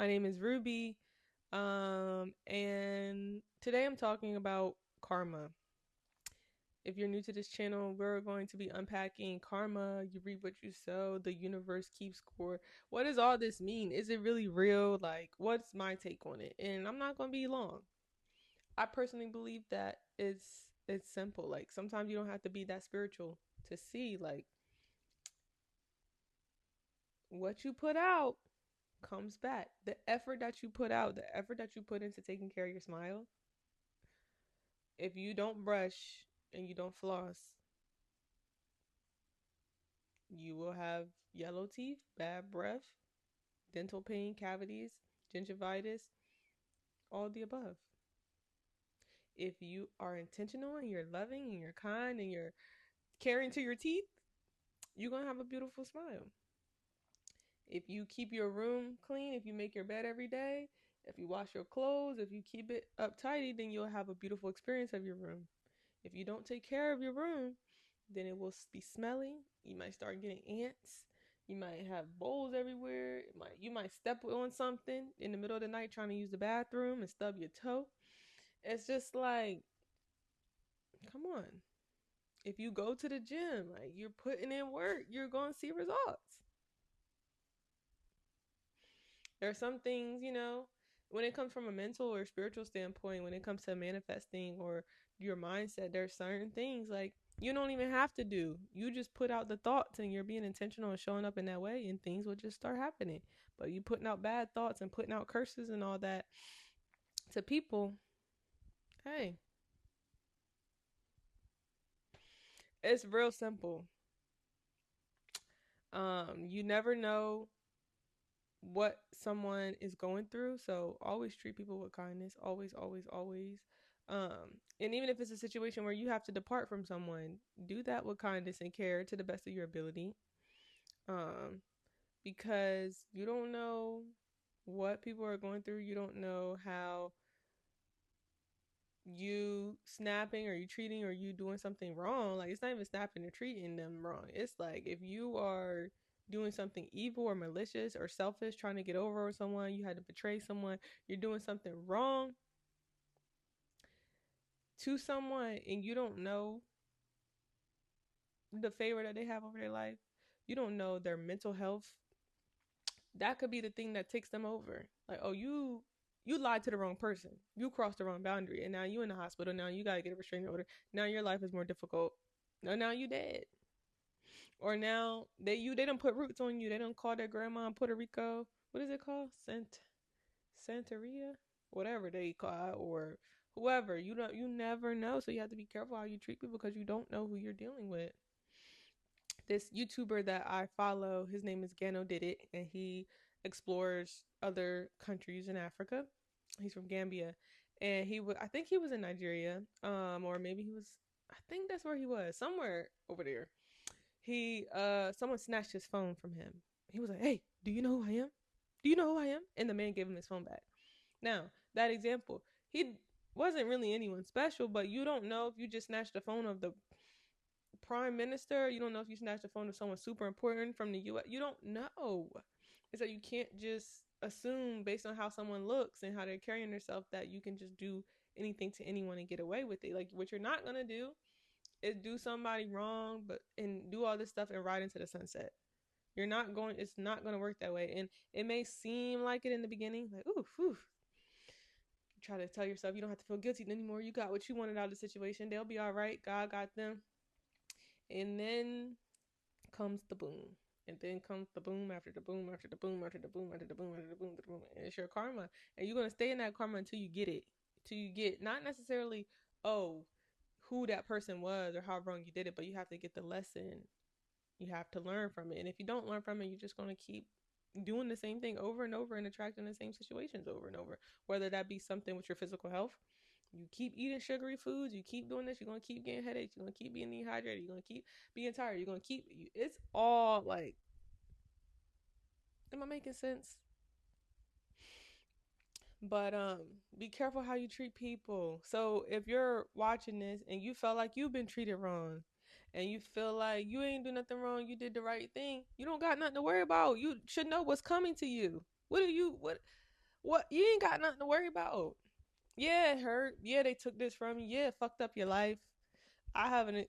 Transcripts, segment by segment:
My name is Ruby, and today I'm talking about karma. If you're new to this channel, we're going to be unpacking karma. You reap what you sow, the universe keeps score. What does all this mean? Is it really real? Like, what's my take on it? And I'm not going to be long. I personally believe that it's simple. Like, sometimes you don't have to be that spiritual to see, like, what you put out comes back. The effort that you put out, the effort that you put into taking care of your smile, if you don't brush and you don't floss, you will have yellow teeth, bad breath, dental pain, cavities, gingivitis, all the above. If you are intentional and you're loving and you're kind and you're caring to your teeth, you're going to have a beautiful smile. If you keep your room clean, if you make your bed every day, if you wash your clothes, if you keep it up tidy, then you'll have a beautiful experience of your room. If you don't take care of your room, then it will be smelly. You might start getting ants. You might have bowls everywhere. You might step on something in the middle of the night trying to use the bathroom and stub your toe. It's just like, come on. If you go to the gym, like you're putting in work, you're going to see results. There are some things, when it comes from a mental or spiritual standpoint, when it comes to manifesting or your mindset, there's certain things like you don't even have to do. You just put out the thoughts and you're being intentional and showing up in that way, and things will just start happening. But you putting out bad thoughts and putting out curses and all that to people, hey, it's real simple. You never know what someone is going through. So always treat people with kindness. Always, always, always. And even if it's a situation where you have to depart from someone, do that with kindness and care to the best of your ability. Um, because you don't know what people are going through. You don't know how you snapping or you treating or you doing something wrong. Like it's not even snapping or treating them wrong. It's like if you are doing something evil or malicious or selfish, trying to get over on someone, you had to betray someone, you're doing something wrong to someone and you don't know the favor that they have over their life, you don't know their mental health, that could be the thing that takes them over. Like, oh, you lied to the wrong person. You crossed the wrong boundary and now you in the hospital. Now you got to get a restraining order. Now your life is more difficult. No, now you dead. Or now they don't put roots on you. They don't call their grandma in Puerto Rico. What is it called? Santeria? Whatever they call it, or whoever. You never know. So you have to be careful how you treat people because you don't know who you're dealing with. This YouTuber that I follow, his name is Gano Did It, and he explores other countries in Africa. He's from Gambia, and I think he was in Nigeria, or maybe he was. I think that's where he was, somewhere over there. Someone snatched his phone from him. He was like, "Hey, do you know who I am? Do you know who I am?" And the man gave him his phone back. Now, that example, he wasn't really anyone special, but you don't know if you just snatched the phone of the prime minister. You don't know if you snatched the phone of someone super important from the U.S. You don't know. It's like you can't just assume based on how someone looks and how they're carrying themselves that you can just do anything to anyone and get away with it. Like what you're not gonna do is do somebody wrong, but and do all this stuff and ride into the sunset. You're not going. It's not gonna work that way. And it may seem like it in the beginning, like ooh, whew. You try to tell yourself you don't have to feel guilty anymore. You got what you wanted out of the situation. They'll be all right. God got them. And then comes the boom. And then comes the boom after the boom after the boom after the boom after the boom after the boom after the boom. And it's your karma. And you're gonna stay in that karma until you get it. Till you get not necessarily, oh, who that person was or how wrong you did it, but you have to get the lesson. You have to learn from it. And if you don't learn from it, you're just gonna keep doing the same thing over and over and attracting the same situations over and over. Whether that be something with your physical health, you keep eating sugary foods, you keep doing this, you're gonna keep getting headaches, you're gonna keep being dehydrated, you're gonna keep being tired, you're gonna keep it's all like, am I making sense? But be careful how you treat people. So if you're watching this and you felt like you've been treated wrong and you feel like you ain't do nothing wrong, you did the right thing, you don't got nothing to worry about. You should know what's coming to you. What What? You ain't got nothing to worry about. Yeah, it hurt. Yeah, they took this from you. Yeah, it fucked up your life. I haven't.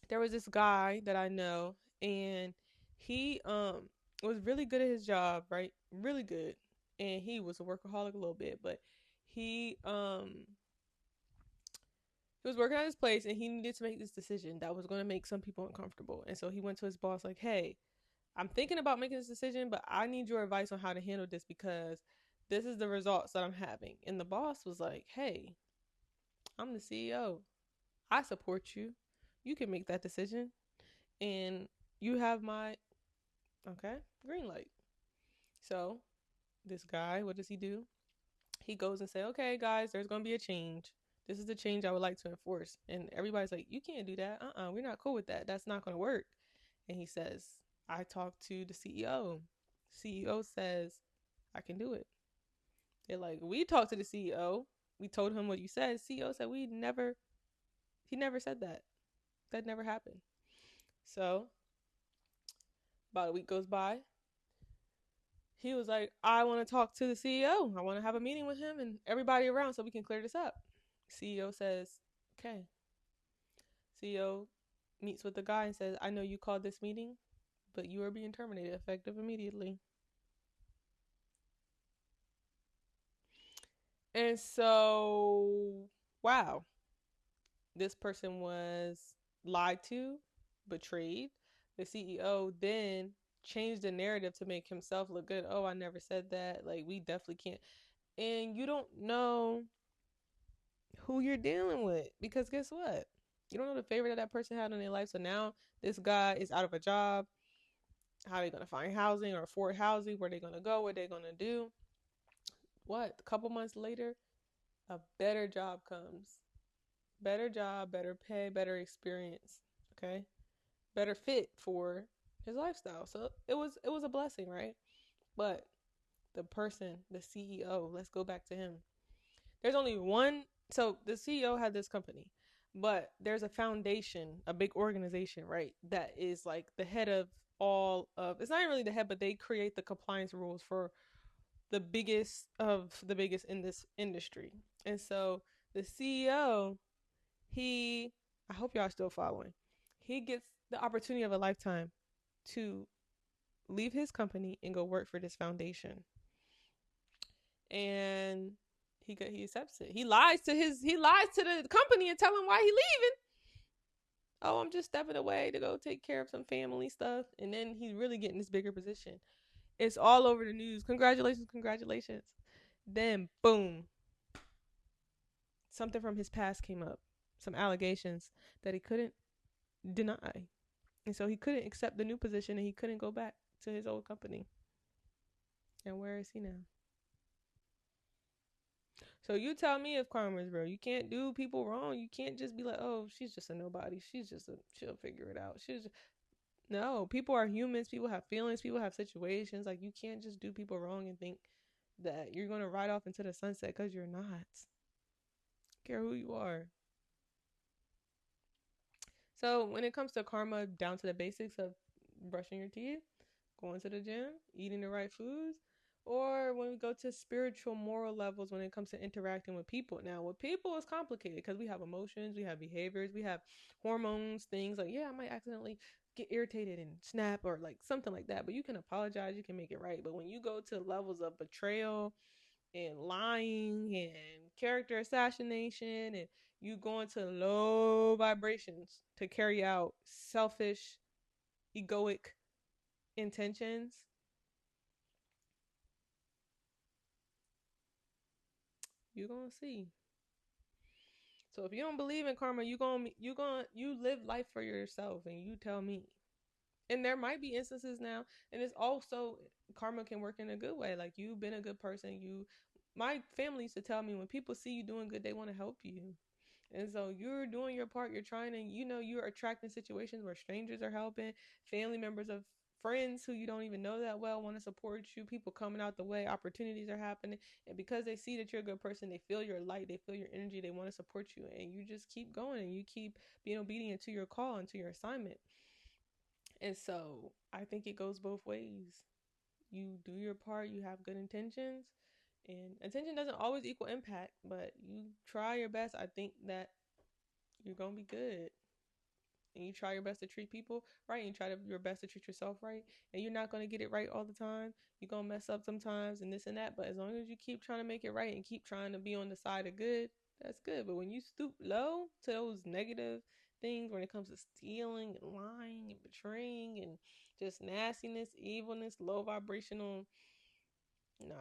There was this guy that I know, and he was really good at his job, right? Really good, and he was a workaholic a little bit, but he um he was working at his place, and he needed to make this decision that was going to make some people uncomfortable, and so he went to his boss like, "Hey, I'm thinking about making this decision, but I need your advice on how to handle this because this is the results that I'm having." And the boss was like, "Hey, I'm the CEO. I support you. You can make that decision, and you have my okay green light." So this guy, what does he do? He goes and say, "Okay, guys, there's gonna be a change. This is the change I would like to enforce." And everybody's like, "You can't do that. We're not cool with that. That's not gonna work." And he says, "I talked to the CEO. CEO says I can do it." They're like, "We talked to the CEO. We told him what you said." CEO said, he never said that. That never happened." So about a week goes by. He was like, "I want to talk to the CEO. I want to have a meeting with him and everybody around so we can clear this up." CEO says, "Okay." CEO meets with the guy and says, "I know you called this meeting, but you are being terminated effective immediately." And so, wow, this person was lied to, betrayed. The CEO then changed the narrative to make himself look good. "Oh, I never said that. Like, we definitely can't." And you don't know who you're dealing with because guess what? You don't know the favor that that person had in their life. So now this guy is out of a job. How are they gonna find housing or afford housing? Where they gonna go? What they gonna do? What? A couple months later, a better job comes. Better job, better pay, better experience. Okay, better fit for his lifestyle. So it was a blessing, right? But the person, the CEO, let's go back to him. There's only one. So the CEO had this company, but there's a foundation, a big organization, right? That is like the head of all of. It's not really the head, but they create the compliance rules for the biggest of the biggest in this industry. And so the CEO, he, I hope y'all are still following. He gets the opportunity of a lifetime to leave his company and go work for this foundation. And he accepts it. He lies to the company and tell him why he leaving. "Oh, I'm just stepping away to go take care of some family stuff." And then he's really getting this bigger position. It's all over the news. Congratulations, congratulations. Then boom, something from his past came up. Some allegations that he couldn't deny. And so he couldn't accept the new position and he couldn't go back to his old company. And where is he now? So you tell me if karma is real. You can't do people wrong. You can't just be like, "Oh, she's just a nobody. She'll figure it out." No, people are humans. People have feelings. People have situations. Like you can't just do people wrong and think that you're gonna ride off into the sunset because you're not. Care who you are. So when it comes to karma, down to the basics of brushing your teeth, going to the gym, eating the right foods, or when we go to spiritual moral levels when it comes to interacting with people. Now, with people is complicated because we have emotions, we have behaviors, we have hormones, things like, yeah, I might accidentally get irritated and snap or like something like that, but you can apologize, you can make it right. But when you go to levels of betrayal and lying and character assassination and you go into low vibrations to carry out selfish, egoic intentions, you're gonna see. So if you don't believe in karma, you live life for yourself and you tell me. And there might be instances now, and it's also karma can work in a good way. Like you've been a good person. My family used to tell me when people see you doing good, they want to help you. And so you're doing your part. You're trying to, you're attracting situations where strangers are helping, family members of friends who you don't even know that well want to support you, people coming out the way, opportunities are happening. And because they see that you're a good person, they feel your light, they feel your energy, they want to support you. And you just keep going and you keep being obedient to your call and to your assignment. And so I think it goes both ways. You do your part, you have good intentions, And attention doesn't always equal impact, but you try your best. I think that you're gonna be good. And you try your best to treat people right, and you try your best to treat yourself right, and you're not going to get it right all the time. You're going to mess up sometimes and this and that, but as long as you keep trying to make it right and keep trying to be on the side of good, that's good. But when you stoop low to those negative things, when it comes to stealing and lying and betraying and just nastiness, evilness, low vibrational, nah,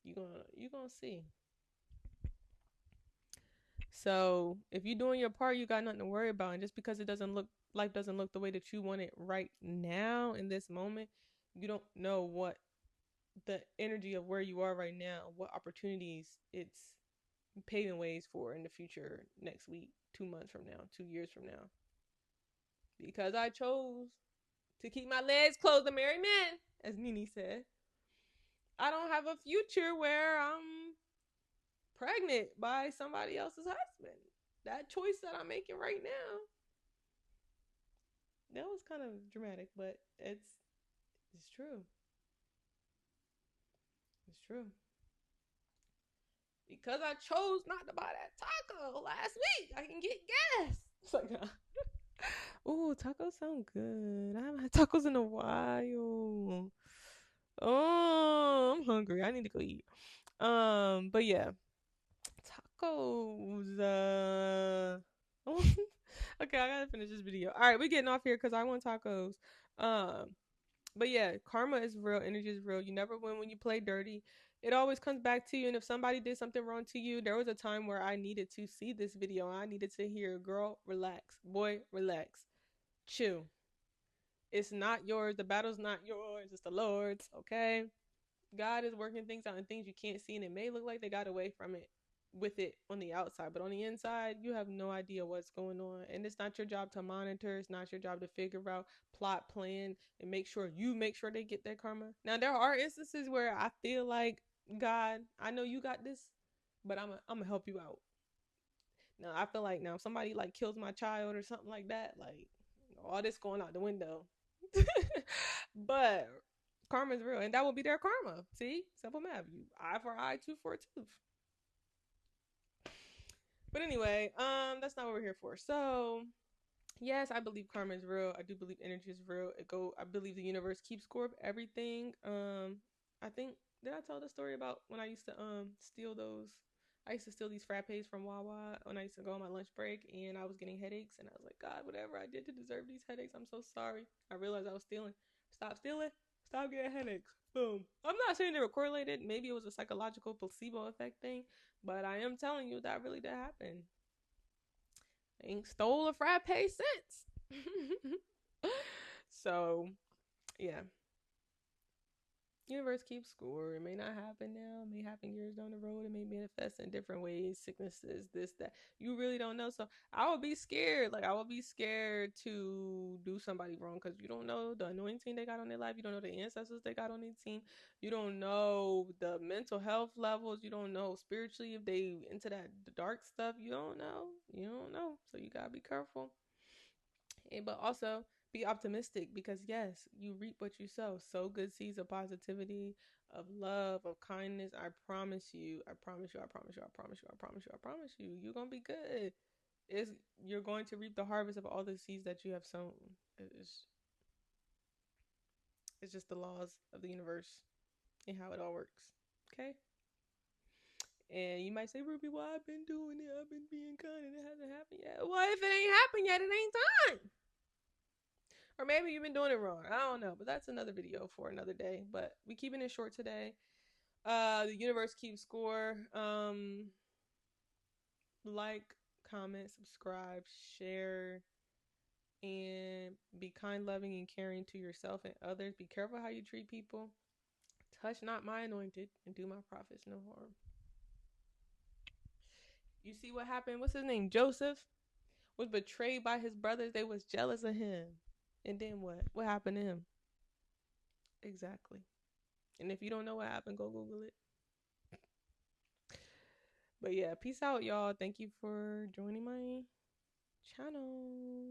you gonna see. So if you're doing your part, you got nothing to worry about. And just because it doesn't look life doesn't look the way that you want it right now in this moment, you don't know what the energy of where you are right now, what opportunities it's paving ways for in the future, next week, 2 months from now, 2 years from now. Because I chose to keep my legs closed to marry men, as Nene said. I don't have a future where I'm pregnant by somebody else's husband. That choice that I'm making right now, that was kind of dramatic, but it's true. It's true. Because I chose not to buy that taco last week, I can get gas. It's like, nah. Oh, tacos sound good. I haven't had tacos in a while. Oh, I'm hungry. I need to go eat. But yeah, tacos. Okay, I gotta finish this video. All right, we're getting off here because I want tacos. Um, but yeah, karma is real, energy is real. You never win when you play dirty. It always comes back to you. And if somebody did something wrong to you, there was a time where I needed to see this video. I needed to hear, girl, relax. Boy, relax. Chill. It's not yours. The battle's not yours. It's the Lord's. Okay. God is working things out and things you can't see, and it may look like they got away from it with it on the outside, but on the inside, you have no idea what's going on. And it's not your job to monitor, it's not your job to figure out, plot, plan, and make sure they get their karma. Now, there are instances where I feel like, God, I know you got this, but I'm gonna help you out. Now, I feel like now if somebody like kills my child or something like that, like all this going out the window. But karma is real, and that will be their karma. See, simple math. You eye for eye, tooth for a tooth. But anyway, that's not what we're here for. So, yes, I believe karma is real. I do believe energy is real. I believe the universe keeps score of everything. I think did I tell the story about when I used to steal those? I used to steal these frappes from Wawa when I used to go on my lunch break, and I was getting headaches, and I was like, God, whatever I did to deserve these headaches, I'm so sorry. I realized I was stealing. Stop stealing. Stop getting headaches. Boom. I'm not saying they were correlated. Maybe it was a psychological placebo effect thing, but I am telling you that really did happen. I ain't stole a frappe since. So, yeah. Universe keeps score. It may not happen now. It may happen years down the road. It may manifest in different ways. Sicknesses, this, that. You really don't know. So I would be scared. Like I would be scared to do somebody wrong because you don't know the anointing they got on their life. You don't know the ancestors they got on their team. You don't know the mental health levels. You don't know spiritually if they into that dark stuff. You don't know. You don't know. So you gotta be careful. But also be optimistic because yes, you reap what you sow. Sow good seeds of positivity, of love, of kindness. I promise you. I promise you. I promise you. I promise you. I promise you. I promise you. You're gonna be good. It's you're going to reap the harvest of all the seeds that you have sown. It's, it's just the laws of the universe and how it all works. Okay. And you might say, Ruby, well, I've been doing it. I've been being kind and it hasn't happened yet. Well, if it ain't happened yet, it ain't time. Or maybe you've been doing it wrong. I don't know, but that's another video for another day. But we keeping it short today. The universe keeps score. Like, comment, subscribe, share, and be kind, loving, and caring to yourself and others. Be careful how you treat people. Touch not my anointed, and do my prophets no harm. You see what happened? What's his name? Joseph was betrayed by his brothers. They was jealous of him. And then what? What happened to him? Exactly. And if you don't know what happened, go Google it. But yeah, peace out, y'all. Thank you for joining my channel.